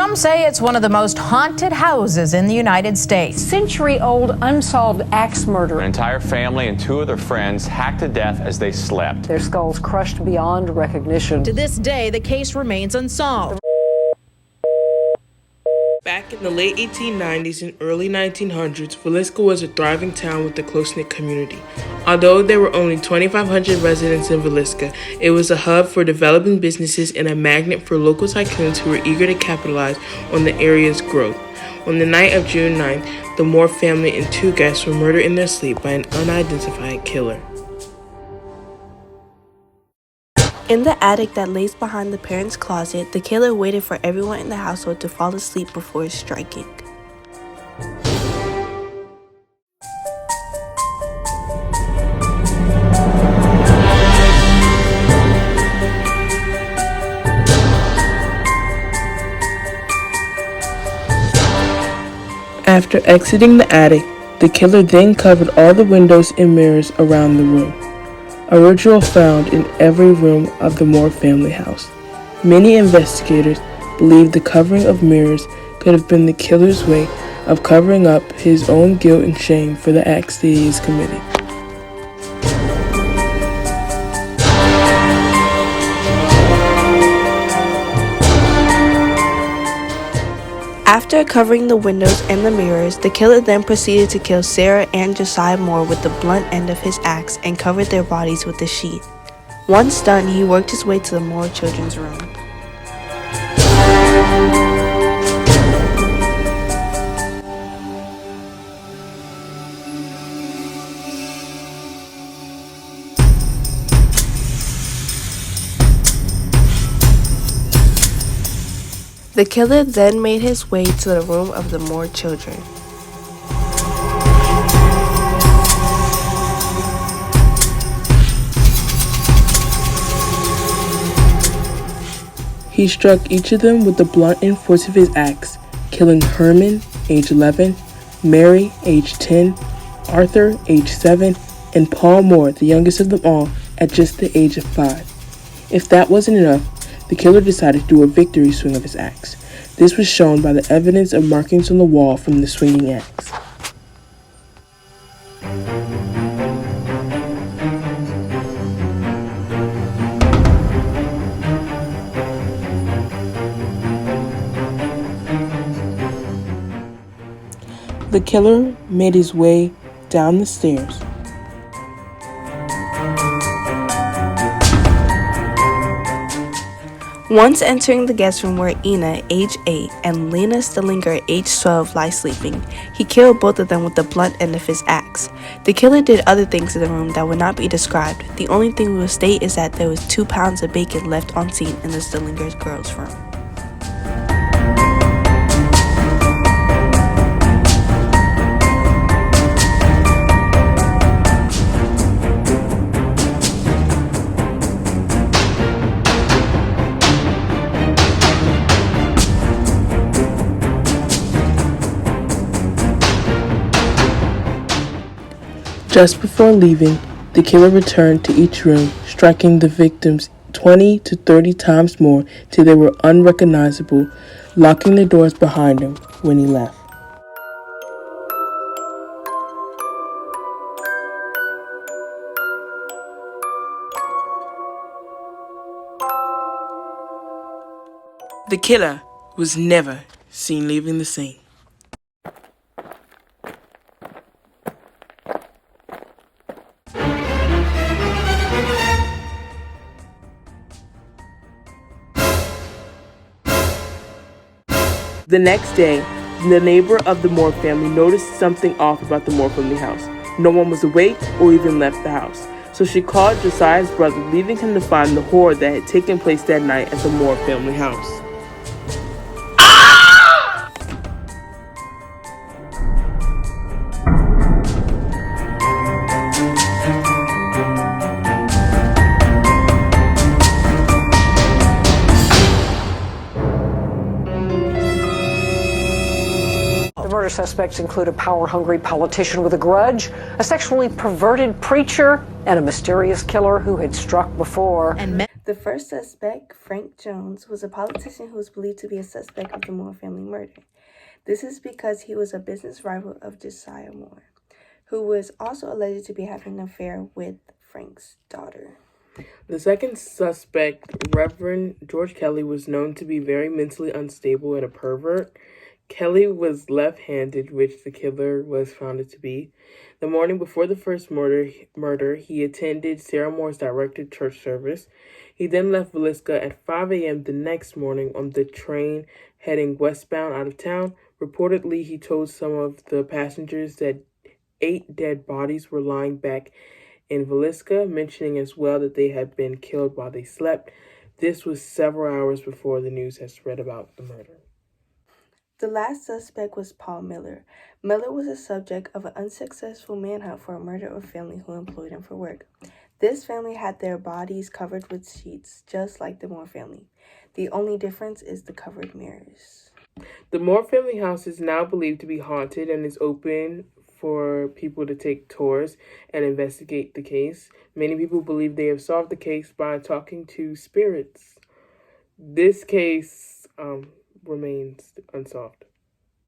Some say it's one of the most haunted houses in the United States. Century-old unsolved axe murder. An entire family and two of their friends hacked to death as they slept. Their skulls crushed beyond recognition. To this day, the case remains unsolved. Back in the late 1890s and early 1900s, Villisca was a thriving town with a close-knit community. Although there were only 2,500 residents in Villisca, it was a hub for developing businesses and a magnet for local tycoons who were eager to capitalize on the area's growth. On the night of June 9th, the Moore family and two guests were murdered in their sleep by an unidentified killer. In the attic that lays behind the parents' closet, the killer waited for everyone in the household to fall asleep before striking. After exiting the attic, the killer then covered all the windows and mirrors around the room, a ritual found in every room of the Moore family house. Many investigators believe the covering of mirrors could have been the killer's way of covering up his own guilt and shame for the acts that he is committing. After covering the windows and the mirrors, the killer then proceeded to kill Sarah and Josiah Moore with the blunt end of his axe and covered their bodies with a sheet. Once done, he worked his way to the Moore children's room. The killer then made his way to the room of the Moore children. He struck each of them with the blunt end force of his axe, killing Herman, age 11, Mary, age 10, Arthur, age 7, and Paul Moore, the youngest of them all, at just the age of 5. If that wasn't enough, the killer decided to do a victory swing of his axe. This was shown by the evidence of markings on the wall from the swinging axe. The killer made his way down the stairs. Once entering the guest room where Ina, age 8, and Lena Stillinger, age 12, lie sleeping, he killed both of them with the blunt end of his axe. The killer did other things in the room that would not be described. The only thing we will state is that there was 2 pounds of bacon left on scene in the Stillinger girls' room. Just before leaving, the killer returned to each room, striking the victims 20 to 30 times more till they were unrecognizable, locking the doors behind him when he left. The killer was never seen leaving the scene. The next day, the neighbor of the Moore family noticed something off about the Moore family house. No one was awake or even left the house. So she called Josiah's brother, leaving him to find the horror that had taken place that night at the Moore family house. Murder suspects include a power-hungry politician with a grudge, a sexually perverted preacher, and a mysterious killer who had struck before. The first suspect, Frank Jones, was a politician who was believed to be a suspect of the Moore family murder. This is because he was a business rival of Josiah Moore, who was also alleged to be having an affair with Frank's daughter. The second suspect, Reverend George Kelly, was known to be very mentally unstable and a pervert. Kelly was left-handed, which the killer was found to be. The morning before the first murder, he attended Sarah Moore's directed church service. He then left Villisca at 5 a.m. the next morning on the train heading westbound out of town. Reportedly, he told some of the passengers that 8 dead bodies were lying back in Villisca, mentioning as well that they had been killed while they slept. This was several hours before the news had spread about the murder. The last suspect was Paul Miller. Miller was the subject of an unsuccessful manhunt for a murder of a family who employed him for work. This family had their bodies covered with sheets, just like the Moore family. The only difference is the covered mirrors. The Moore family house is now believed to be haunted and is open for people to take tours and investigate the case. Many people believe they have solved the case by talking to spirits. This case remains unsolved.